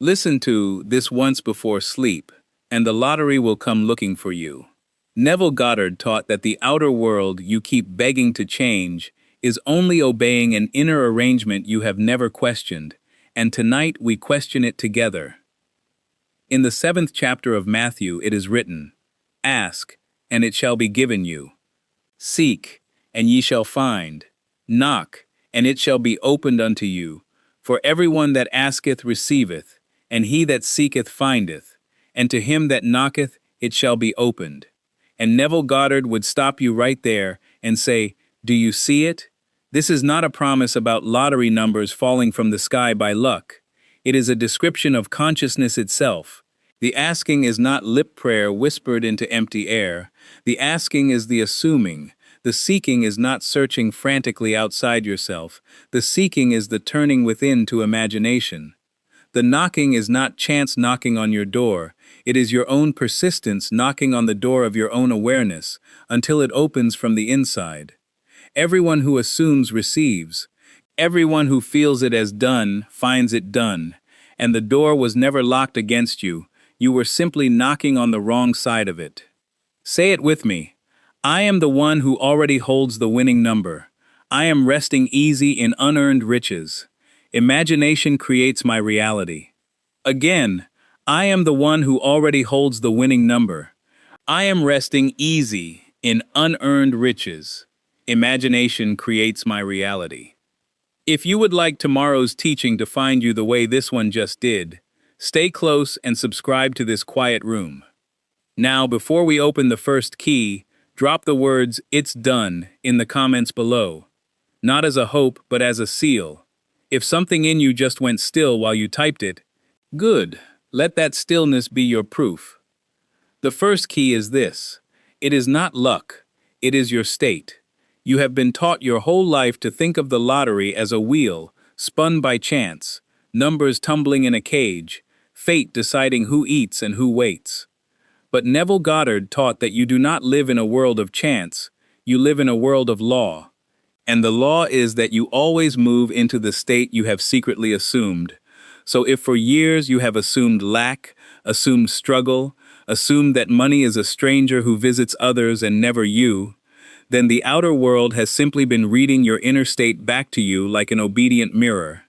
Listen to This Once Before Sleep, and the lottery will come looking for you. Neville Goddard taught that the outer world you keep begging to change is only obeying an inner arrangement you have never questioned, and tonight we question it together. In the 7th chapter of Matthew it is written, "Ask, and it shall be given you. Seek, and ye shall find. Knock, and it shall be opened unto you. For everyone that asketh receiveth, and he that seeketh findeth, and to him that knocketh it shall be opened." And Neville Goddard would stop you right there and say, "Do you see it? This is not a promise about lottery numbers falling from the sky by luck. It is a description of consciousness itself. The asking is not lip prayer whispered into empty air. The asking is the assuming. The seeking is not searching frantically outside yourself. The seeking is the turning within to imagination. The knocking is not chance knocking on your door. It is your own persistence knocking on the door of your own awareness until it opens from the inside. Everyone who assumes receives. Everyone who feels it as done finds it done. And the door was never locked against you. You were simply knocking on the wrong side of it. Say it with me. I am the one who already holds the winning number. I am resting easy in unearned riches. Imagination creates my reality. Again, I am the one who already holds the winning number. I am resting easy in unearned riches. Imagination creates my reality. If you would like tomorrow's teaching to find you the way this one just did, stay close and subscribe to this quiet room. Now, before we open the first key, drop the words "It's done" in the comments below. Not as a hope, but as a seal. If something in you just went still while you typed it, good. Let that stillness be your proof. The first key is this. It is not luck. It is your state. You have been taught your whole life to think of the lottery as a wheel, spun by chance, numbers tumbling in a cage, fate deciding who eats and who waits. But Neville Goddard taught that you do not live in a world of chance, you live in a world of law. And the law is that you always move into the state you have secretly assumed. So if for years you have assumed lack, assumed struggle, assumed that money is a stranger who visits others and never you, then the outer world has simply been reading your inner state back to you like an obedient mirror.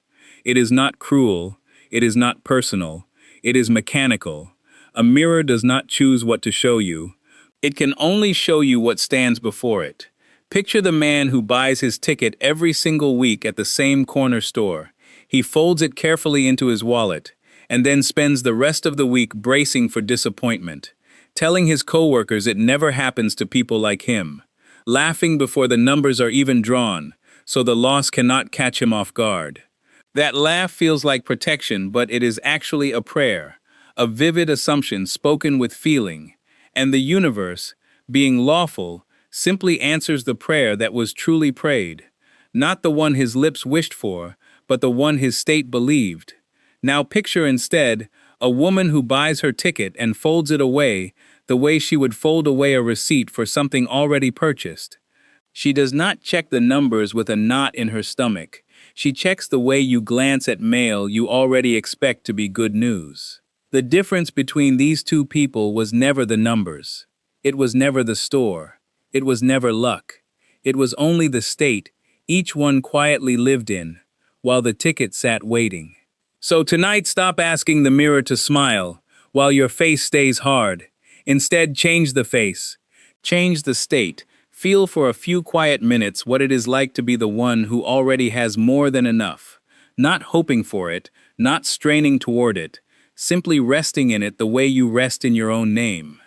It is not cruel, it is not personal, it is mechanical. A mirror does not choose what to show you. It can only show you what stands before it. Picture the man who buys his ticket every single week at the same corner store. He folds it carefully into his wallet, and then spends the rest of the week bracing for disappointment, telling his coworkers it never happens to people like him, laughing before the numbers are even drawn, so the loss cannot catch him off guard. That laugh feels like protection, but it is actually a prayer, a vivid assumption spoken with feeling, and the universe, being lawful, simply answers the prayer that was truly prayed, not the one his lips wished for, but the one his state believed. Now picture instead a woman who buys her ticket and folds it away the way she would fold away a receipt for something already purchased. She does not check the numbers with a knot in her stomach. She checks the way you glance at mail you already expect to be good news. The difference between these two people was never the numbers. It was never the store. It was never luck. It was only the state each one quietly lived in, while the ticket sat waiting. So tonight, stop asking the mirror to smile while your face stays hard. Instead, change the face. Change the state. Feel for a few quiet minutes what it is like to be the one who already has more than enough. Not hoping for it, not straining toward it, simply resting in it the way you rest in your own name.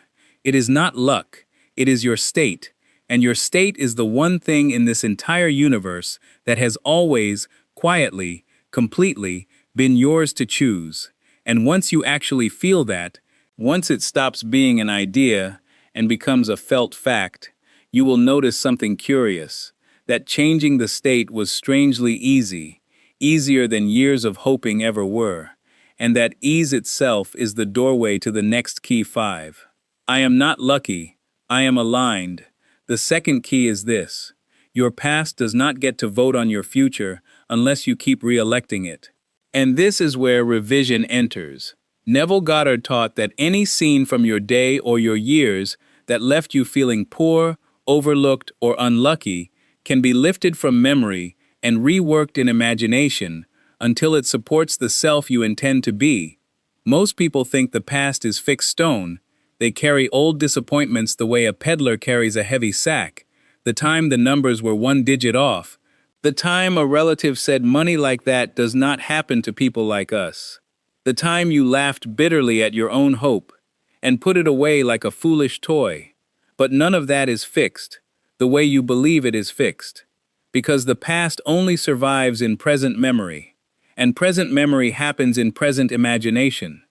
It is not luck. It is your state. And your state is the one thing in this entire universe that has always, quietly, completely, been yours to choose. And once you actually feel that, once it stops being an idea and becomes a felt fact, you will notice something curious, that changing the state was strangely easy, easier than years of hoping ever were, and that ease itself is the doorway to the next key 5. I am not lucky, I am aligned. The second key is this. Your past does not get to vote on your future unless you keep re-electing it. And this is where revision enters. Neville Goddard taught that any scene from your day or your years that left you feeling poor, overlooked, or unlucky can be lifted from memory and reworked in imagination until it supports the self you intend to be. Most people think the past is fixed stone. They carry old disappointments the way a peddler carries a heavy sack. The time the numbers were one digit off. The time a relative said money like that does not happen to people like us. The time you laughed bitterly at your own hope and put it away like a foolish toy. But none of that is fixed, the way you believe it is fixed. Because the past only survives in present memory, and present memory happens in present imagination,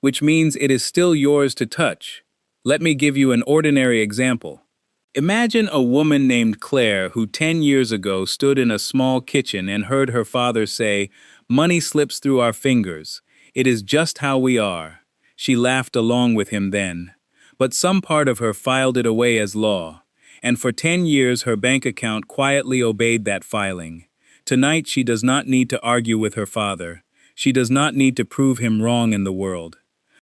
which means it is still yours to touch. Let me give you an ordinary example. Imagine a woman named Claire who 10 years ago stood in a small kitchen and heard her father say, "Money slips through our fingers. It is just how we are." She laughed along with him then. But some part of her filed it away as law, and for 10 years her bank account quietly obeyed that filing. Tonight she does not need to argue with her father. She does not need to prove him wrong in the world.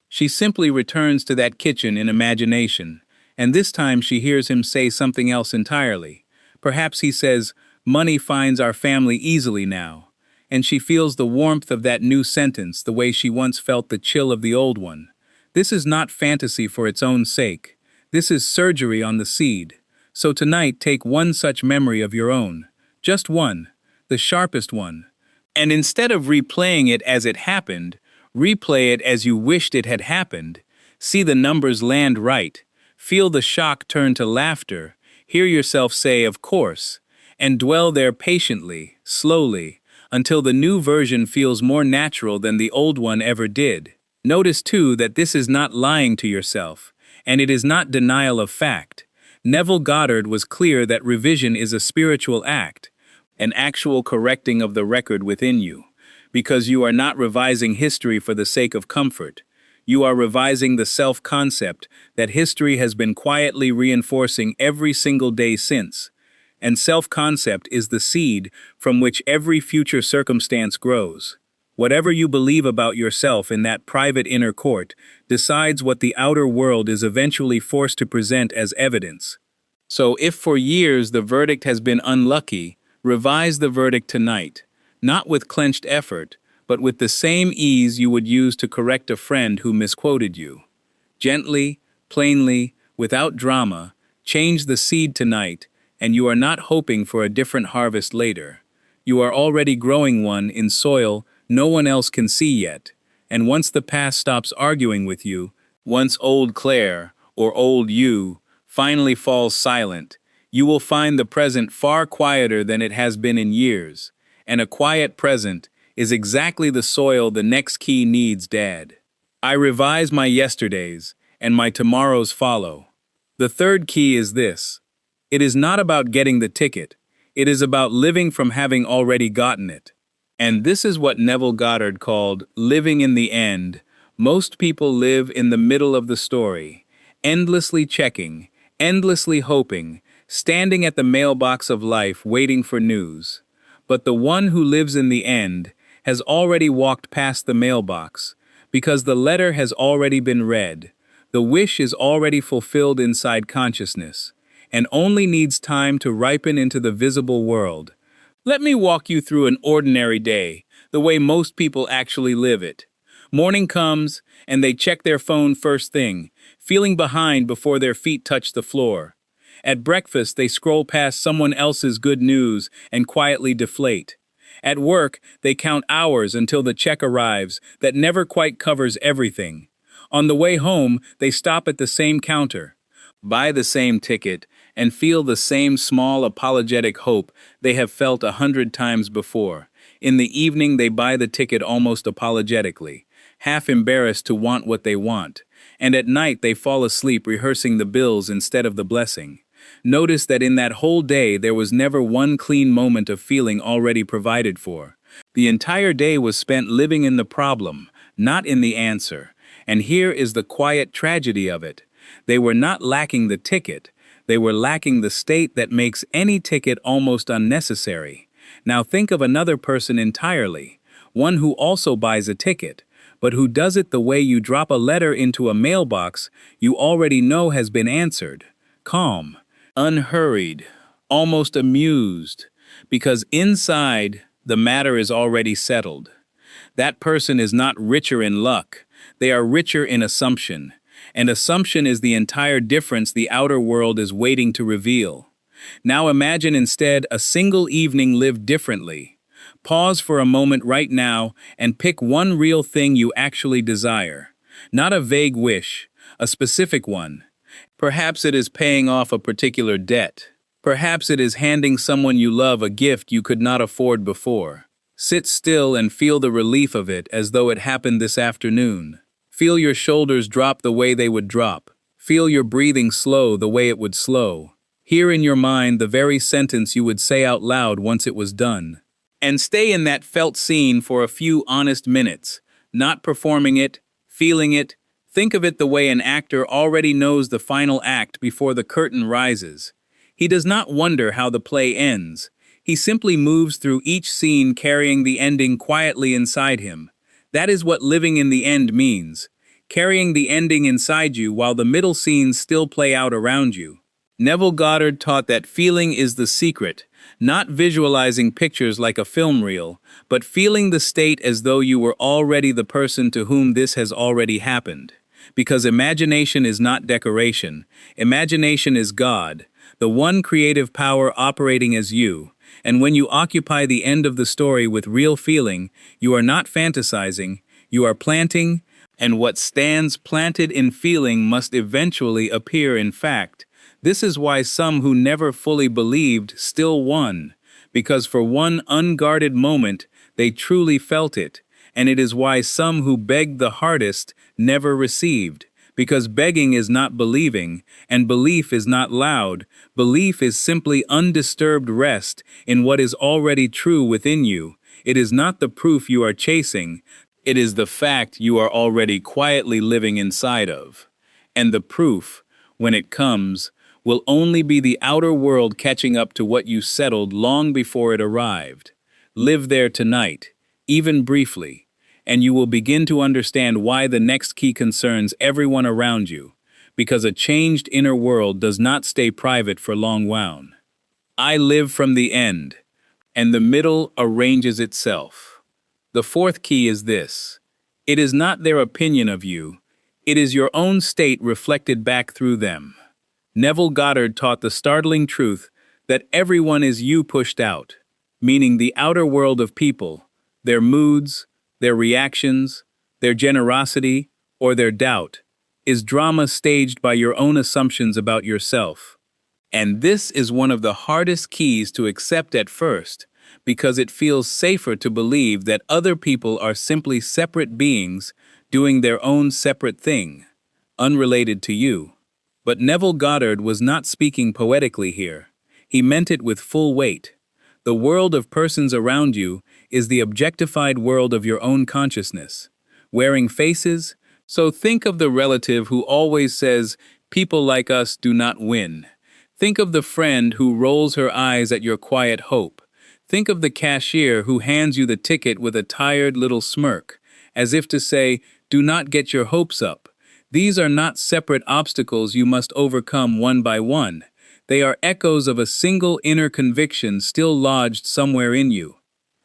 She simply returns to that kitchen in imagination, and this time she hears him say something else entirely. Perhaps he says, "Money finds our family easily now," and she feels the warmth of that new sentence the way she once felt the chill of the old one. This is not fantasy for its own sake. This is surgery on the seed. So tonight take one such memory of your own. Just one. The sharpest one. And instead of replaying it as it happened, replay it as you wished it had happened. See the numbers land right. Feel the shock turn to laughter. Hear yourself say, "Of course," and dwell there patiently, slowly, until the new version feels more natural than the old one ever did. Notice too that this is not lying to yourself, and it is not denial of fact. Neville Goddard was clear that revision is a spiritual act, an actual correcting of the record within you, because you are not revising history for the sake of comfort. You are revising the self-concept that history has been quietly reinforcing every single day since. And self-concept is the seed from which every future circumstance grows. Whatever you believe about yourself in that private inner court decides what the outer world is eventually forced to present as evidence. So if for years the verdict has been unlucky, revise the verdict tonight, not with clenched effort, but with the same ease you would use to correct a friend who misquoted you. Gently, plainly, without drama, change the seed tonight, and you are not hoping for a different harvest later. You are already growing one in soil no one else can see yet, and once the past stops arguing with you, once old Claire, or old you, finally falls silent, you will find the present far quieter than it has been in years, and a quiet present is exactly the soil the next key needs, Dad. I revise my yesterdays, and my tomorrows follow. The third key is this. It is not about getting the ticket, it is about living from having already gotten it. And this is what Neville Goddard called living in the end. Most people live in the middle of the story, endlessly checking, endlessly hoping, standing at the mailbox of life waiting for news. But the one who lives in the end has already walked past the mailbox, because the letter has already been read. The wish is already fulfilled inside consciousness, and only needs time to ripen into the visible world. Let me walk you through an ordinary day, the way most people actually live it. Morning comes, and they check their phone first thing, feeling behind before their feet touch the floor. At breakfast, they scroll past someone else's good news and quietly deflate. At work, they count hours until the check arrives that never quite covers everything. On the way home, they stop at the same counter, buy the same ticket, and feel the same small apologetic hope they have felt 100 times before. In the evening, they buy the ticket almost apologetically, half embarrassed to want what they want. And at night, they fall asleep rehearsing the bills instead of the blessing. Notice that in that whole day, there was never one clean moment of feeling already provided for. The entire day was spent living in the problem, not in the answer. And here is the quiet tragedy of it. They were not lacking the ticket. They were lacking the state that makes any ticket almost unnecessary. Now think of another person entirely, one who also buys a ticket, but who does it the way you drop a letter into a mailbox you already know has been answered. Calm, unhurried, almost amused, because inside the matter is already settled. That person is not richer in luck, they are richer in assumption, and assumption is the entire difference the outer world is waiting to reveal. Now imagine instead a single evening lived differently. Pause for a moment right now and pick one real thing you actually desire. Not a vague wish, a specific one. Perhaps it is paying off a particular debt. Perhaps it is handing someone you love a gift you could not afford before. Sit still and feel the relief of it as though it happened this afternoon. Feel your shoulders drop the way they would drop. Feel your breathing slow the way it would slow. Hear in your mind the very sentence you would say out loud once it was done. And stay in that felt scene for a few honest minutes, not performing it, feeling it. Think of it the way an actor already knows the final act before the curtain rises. He does not wonder how the play ends. He simply moves through each scene carrying the ending quietly inside him. That is what living in the end means, carrying the ending inside you while the middle scenes still play out around you. Neville Goddard taught that feeling is the secret, not visualizing pictures like a film reel, but feeling the state as though you were already the person to whom this has already happened. Because imagination is not decoration, imagination is God, the one creative power operating as you. And when you occupy the end of the story with real feeling, you are not fantasizing, you are planting, and what stands planted in feeling must eventually appear in fact. This is why some who never fully believed still won, because for one unguarded moment they truly felt it, and it is why some who begged the hardest never received. Because begging is not believing, and belief is not loud. Belief is simply undisturbed rest in what is already true within you. It is not the proof you are chasing. It is the fact you are already quietly living inside of. And the proof, when it comes, will only be the outer world catching up to what you settled long before it arrived. Live there tonight, even briefly, and you will begin to understand why the next key concerns everyone around you, because a changed inner world does not stay private for long wound. I live from the end, and the middle arranges itself. The fourth key is this: it is not their opinion of you, it is your own state reflected back through them. Neville Goddard taught the startling truth that everyone is you pushed out, meaning the outer world of people, their moods, their reactions, their generosity, or their doubt, is drama staged by your own assumptions about yourself. And this is one of the hardest keys to accept at first, because it feels safer to believe that other people are simply separate beings doing their own separate thing, unrelated to you. But Neville Goddard was not speaking poetically here. He meant it with full weight. The world of persons around you is the objectified world of your own consciousness, wearing faces. So think of the relative who always says, "People like us do not win." Think of the friend who rolls her eyes at your quiet hope. Think of the cashier who hands you the ticket with a tired little smirk, as if to say, "Do not get your hopes up." These are not separate obstacles you must overcome one by one. They are echoes of a single inner conviction still lodged somewhere in you.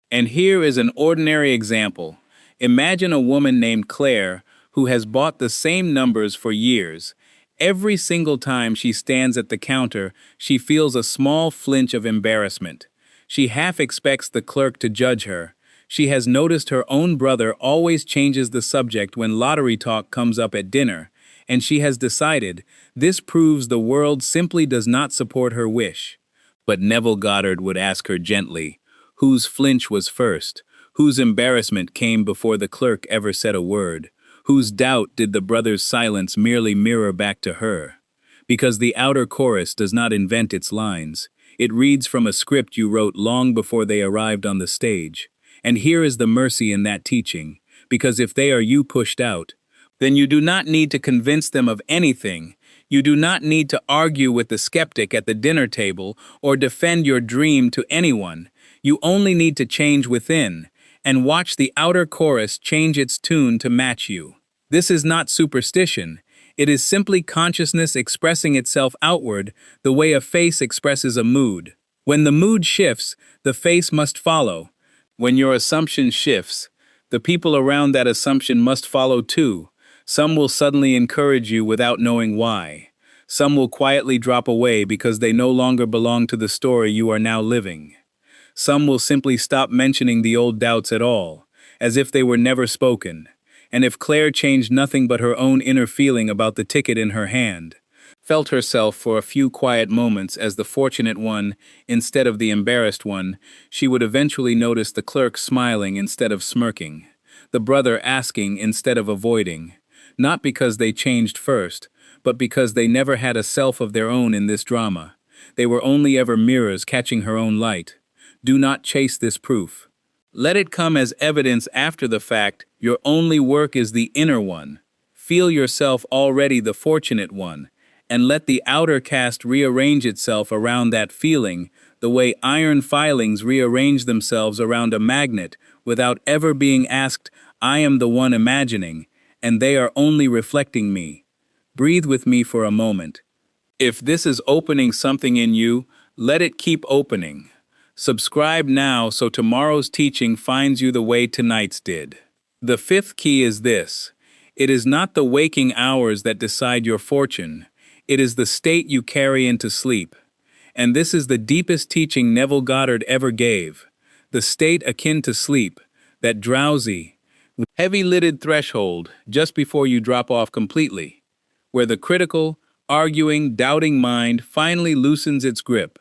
And here is an ordinary example. Imagine a woman named Claire who has bought the same numbers for years. Every single time she stands at the counter, she feels a small flinch of embarrassment. She half expects the clerk to judge her. She has noticed her own brother always changes the subject when lottery talk comes up at dinner, and she has decided this proves the world simply does not support her wish. But Neville Goddard would ask her gently, whose flinch was first? Whose embarrassment came before the clerk ever said a word? Whose doubt did the brother's silence merely mirror back to her? Because the outer chorus does not invent its lines. It reads from a script you wrote long before they arrived on the stage. And here is the mercy in that teaching, because if they are you pushed out, then you do not need to convince them of anything. You do not need to argue with the skeptic at the dinner table or defend your dream to anyone. You only need to change within, and watch the outer chorus change its tune to match you. This is not superstition. It is simply consciousness expressing itself outward the way a face expresses a mood. When the mood shifts, the face must follow. When your assumption shifts, the people around that assumption must follow too. Some will suddenly encourage you without knowing why. Some will quietly drop away because they no longer belong to the story you are now living. Some will simply stop mentioning the old doubts at all, as if they were never spoken. And if Claire changed nothing but her own inner feeling about the ticket in her hand, felt herself for a few quiet moments as the fortunate one instead of the embarrassed one, she would eventually notice the clerk smiling instead of smirking, the brother asking instead of avoiding, not because they changed first, but because they never had a self of their own in this drama. They were only ever mirrors catching her own light. Do not chase this proof. Let it come as evidence after the fact. Your only work is the inner one. Feel yourself already the fortunate one, and let the outer cast rearrange itself around that feeling, the way iron filings rearrange themselves around a magnet without ever being asked, I am the one imagining, and they are only reflecting me. Breathe with me for a moment. If this is opening something in you, let it keep opening. Subscribe now so tomorrow's teaching finds you the way tonight's did. The fifth key is this. It is not the waking hours that decide your fortune. It is the state you carry into sleep. And this is the deepest teaching Neville Goddard ever gave. The state akin to sleep, that drowsy, heavy-lidded threshold just before you drop off completely, where the critical, arguing, doubting mind finally loosens its grip,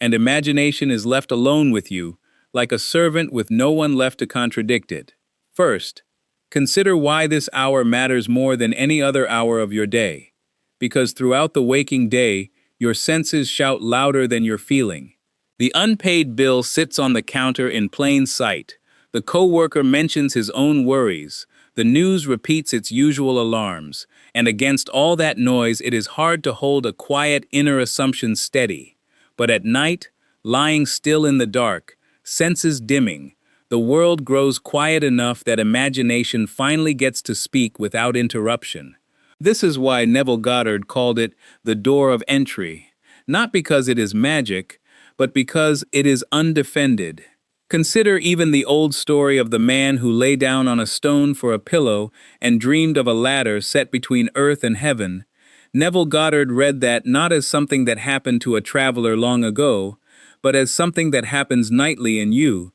and imagination is left alone with you, like a servant with no one left to contradict it. First, consider why this hour matters more than any other hour of your day. Because throughout the waking day, your senses shout louder than your feeling. The unpaid bill sits on the counter in plain sight. The coworker mentions his own worries. The news repeats its usual alarms. And against all that noise, it is hard to hold a quiet inner assumption steady. But at night, lying still in the dark, senses dimming, the world grows quiet enough that imagination finally gets to speak without interruption. This is why Neville Goddard called it the door of entry, not because it is magic, but because it is undefended. Consider even the old story of the man who lay down on a stone for a pillow and dreamed of a ladder set between earth and heaven. Neville Goddard read that not as something that happened to a traveler long ago, but as something that happens nightly in you.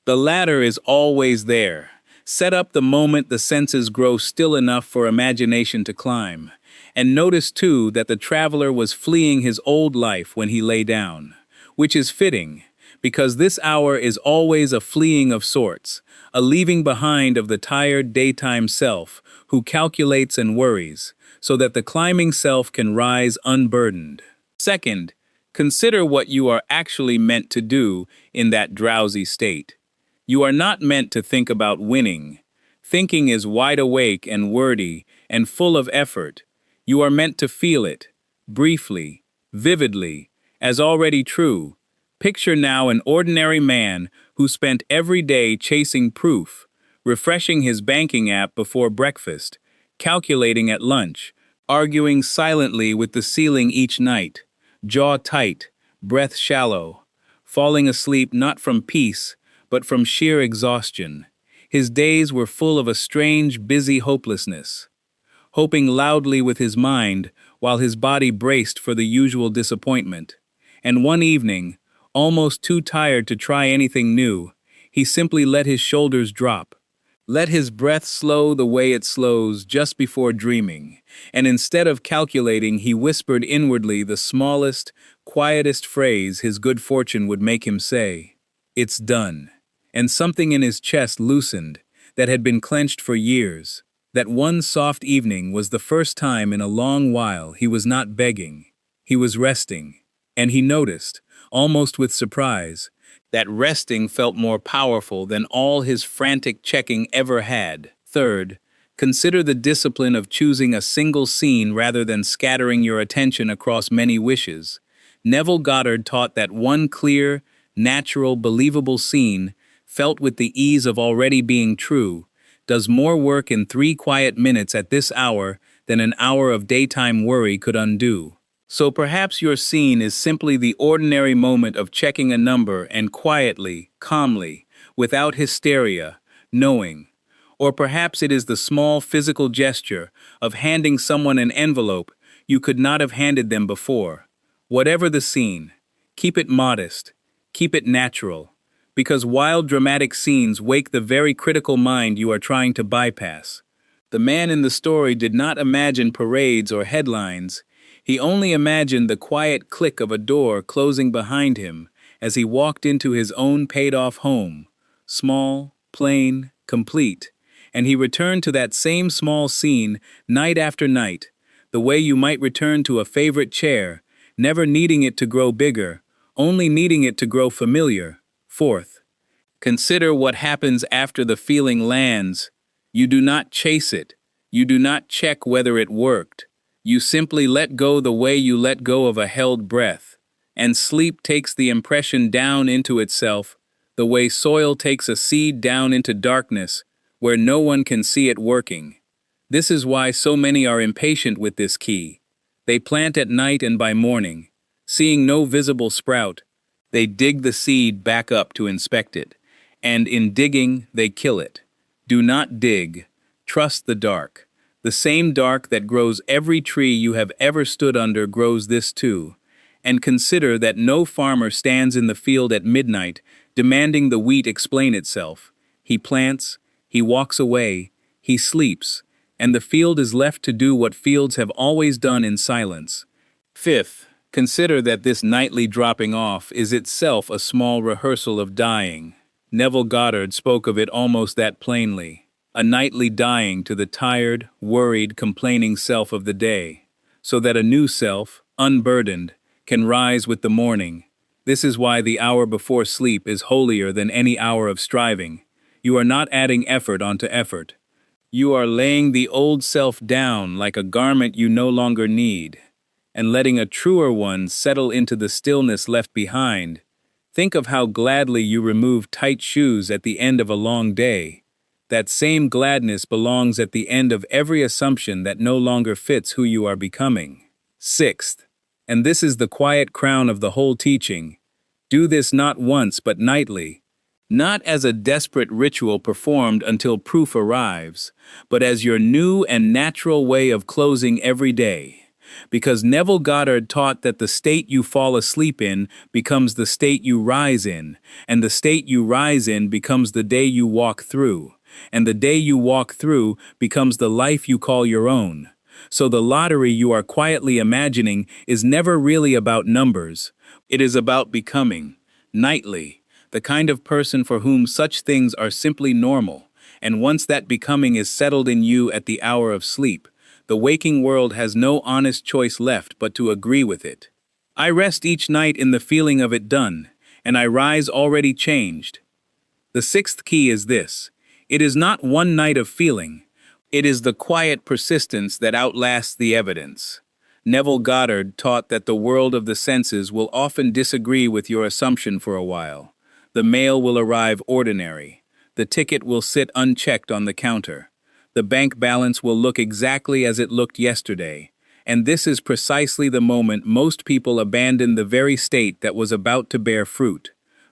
The ladder is always there, set up the moment the senses grow still enough for imagination to climb. And notice too that the traveler was fleeing his old life when he lay down, which is fitting, because this hour is always a fleeing of sorts, a leaving behind of the tired daytime self who calculates and worries, so that the climbing self can rise unburdened. Second, consider what you are actually meant to do in that drowsy state. You are not meant to think about winning. Thinking is wide awake and wordy and full of effort. You are meant to feel it, briefly, vividly, as already true. Picture now an ordinary man who spent every day chasing proof, refreshing his banking app before breakfast, calculating at lunch, arguing silently with the ceiling each night, jaw tight, breath shallow, falling asleep not from peace, but from sheer exhaustion. His days were full of a strange, busy hopelessness, hoping loudly with his mind while his body braced for the usual disappointment. And one evening, almost too tired to try anything new, he simply let his shoulders drop, let his breath slow the way it slows just before dreaming, and instead of calculating, he whispered inwardly the smallest, quietest phrase his good fortune would make him say, "It's done." And something in his chest loosened that had been clenched for years. That one soft evening was the first time in a long while he was not begging, he was resting, and he noticed, almost with surprise, that resting felt more powerful than all his frantic checking ever had. Third, consider the discipline of choosing a single scene rather than scattering your attention across many wishes. Neville Goddard taught that one clear, natural, believable scene felt with the ease of already being true, does more work in 3 quiet minutes at this hour than an hour of daytime worry could undo. So perhaps your scene is simply the ordinary moment of checking a number and quietly, calmly, without hysteria, knowing. Or perhaps it is the small physical gesture of handing someone an envelope you could not have handed them before. Whatever the scene, keep it modest, keep it natural, because wild dramatic scenes wake the very critical mind you are trying to bypass. The man in the story did not imagine parades or headlines. He only imagined the quiet click of a door closing behind him as he walked into his own paid-off home, small, plain, complete, and he returned to that same small scene night after night, the way you might return to a favorite chair, never needing it to grow bigger, only needing it to grow familiar. Fourth, consider what happens after the feeling lands. You do not chase it. You do not check whether it worked. You simply let go the way you let go of a held breath. And sleep takes the impression down into itself, the way soil takes a seed down into darkness, where no one can see it working. This is why so many are impatient with this key. They plant at night and by morning, seeing no visible sprout, they dig the seed back up to inspect it, and in digging, they kill it. Do not dig. Trust the dark. The same dark that grows every tree you have ever stood under grows this too. And consider that no farmer stands in the field at midnight demanding the wheat explain itself. He plants, he walks away, he sleeps, and the field is left to do what fields have always done in silence. Fifth, consider that this nightly dropping off is itself a small rehearsal of dying. Neville Goddard spoke of it almost that plainly. A nightly dying to the tired, worried, complaining self of the day, so that a new self, unburdened, can rise with the morning. This is why the hour before sleep is holier than any hour of striving. You are not adding effort onto effort. You are laying the old self down like a garment you no longer need, and letting a truer one settle into the stillness left behind. Think of how gladly you remove tight shoes at the end of a long day. That same gladness belongs at the end of every assumption that no longer fits who you are becoming. Sixth, and this is the quiet crown of the whole teaching, do this not once but nightly, not as a desperate ritual performed until proof arrives, but as your new and natural way of closing every day. Because Neville Goddard taught that the state you fall asleep in becomes the state you rise in, and the state you rise in becomes the day you walk through, and the day you walk through becomes the life you call your own. So the lottery you are quietly imagining is never really about numbers. It is about becoming, nightly, the kind of person for whom such things are simply normal, and once that becoming is settled in you at the hour of sleep, the waking world has no honest choice left but to agree with it. I rest each night in the feeling of it done, and I rise already changed. The sixth key is this: it is not one night of feeling, it is the quiet persistence that outlasts the evidence. Neville Goddard taught that the world of the senses will often disagree with your assumption for a while. The mail will arrive ordinary. The ticket will sit unchecked on the counter. The bank balance will look exactly as it looked yesterday. And this is precisely the moment most people abandon the very state that was about to bear fruit.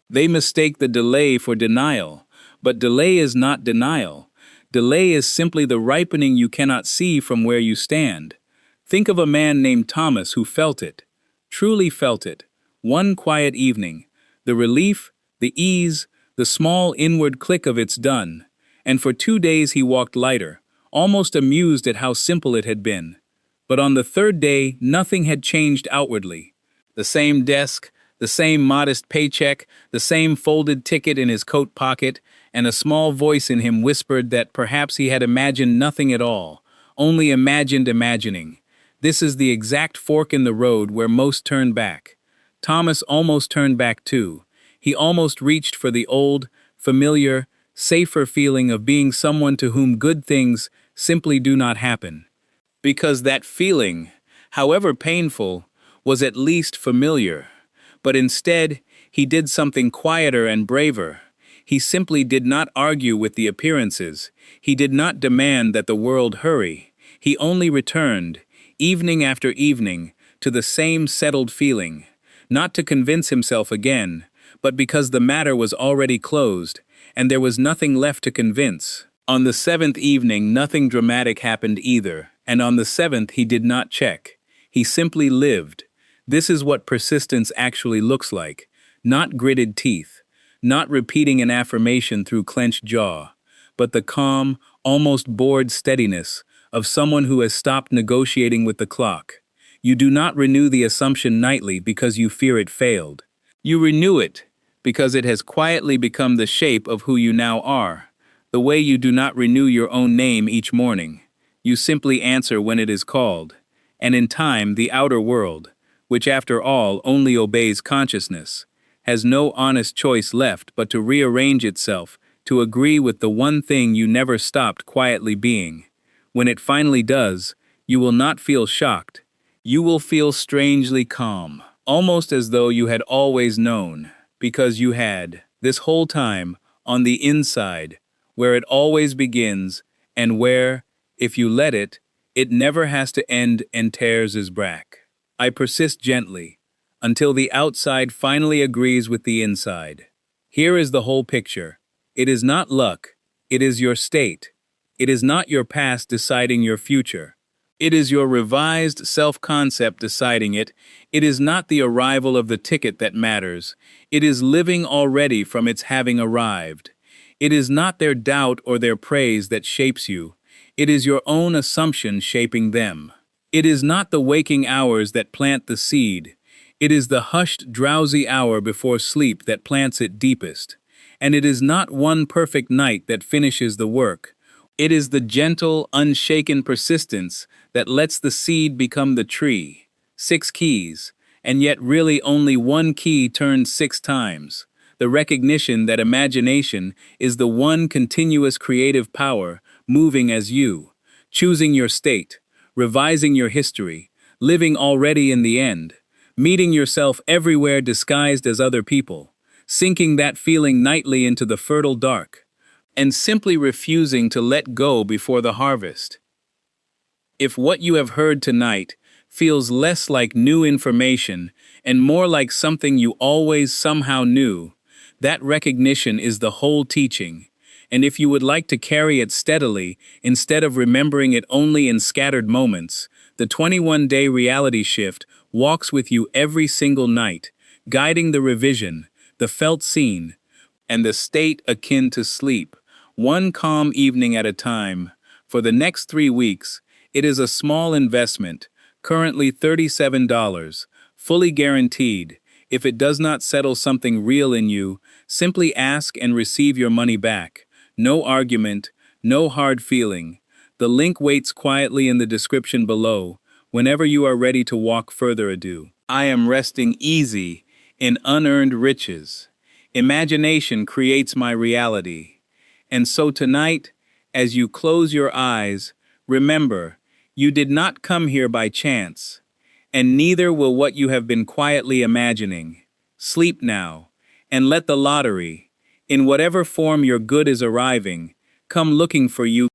They mistake the delay for denial. But delay is not denial. Delay is simply the ripening you cannot see from where you stand. Think of a man named Thomas who felt it, truly felt it, one quiet evening, the relief, the ease, the small inward click of it's done, and for 2 days he walked lighter, almost amused at how simple it had been. But on the third day, nothing had changed outwardly. The same desk, the same modest paycheck, the same folded ticket in his coat pocket, and a small voice in him whispered that perhaps he had imagined nothing at all, only imagined imagining. This is the exact fork in the road where most turn back. Thomas almost turned back too. He almost reached for the old, familiar, safer feeling of being someone to whom good things simply do not happen. Because that feeling, however painful, was at least familiar. But instead, he did something quieter and braver. He simply did not argue with the appearances. He did not demand that the world hurry. He only returned, evening after evening, to the same settled feeling, not to convince himself again, but because the matter was already closed, and there was nothing left to convince. On the seventh evening, nothing dramatic happened either, and on the seventh he did not check. He simply lived. This is what persistence actually looks like. Not gritted teeth, not repeating an affirmation through clenched jaw, but the calm, almost bored steadiness of someone who has stopped negotiating with the clock. You do not renew the assumption nightly because you fear it failed. You renew it because it has quietly become the shape of who you now are. The way you do not renew your own name each morning. You simply answer when it is called. And in time, the outer world, which after all only obeys consciousness, has no honest choice left but to rearrange itself to agree with the one thing you never stopped quietly being. When it finally does, you will not feel shocked. You will feel strangely calm, almost as though you had always known, because you had, this whole time, on the inside, where it always begins, and where, if you let it, it never has to end and tears his back. I persist gently, until the outside finally agrees with the inside. Here is the whole picture. It is not luck, it is your state. It is not your past deciding your future. It is your revised self-concept deciding it. It is not the arrival of the ticket that matters. It is living already from its having arrived. It is not their doubt or their praise that shapes you. It is your own assumption shaping them. It is not the waking hours that plant the seed. It is the hushed, drowsy hour before sleep that plants it deepest. And it is not one perfect night that finishes the work. It is the gentle, unshaken persistence that lets the seed become the tree. 6 keys, and yet really only one key turned 6 times. The recognition that imagination is the one continuous creative power moving as you, choosing your state, revising your history, living already in the end, meeting yourself everywhere disguised as other people, sinking that feeling nightly into the fertile dark, and simply refusing to let go before the harvest. If what you have heard tonight feels less like new information and more like something you always somehow knew, that recognition is the whole teaching. And if you would like to carry it steadily, instead of remembering it only in scattered moments, the 21-day reality shift walks with you every single night, guiding the revision, the felt scene, and the state akin to sleep, one calm evening at a time. For the next 3 weeks, it is a small investment, currently $37, fully guaranteed. If it does not settle something real in you, simply ask and receive your money back. No argument, no hard feeling. The link waits quietly in the description below, whenever you are ready to walk further ado. I am resting easy in unearned riches. Imagination creates my reality. And so tonight, as you close your eyes, remember, you did not come here by chance, and neither will what you have been quietly imagining. Sleep now, and let the lottery, in whatever form your good is arriving, come looking for you.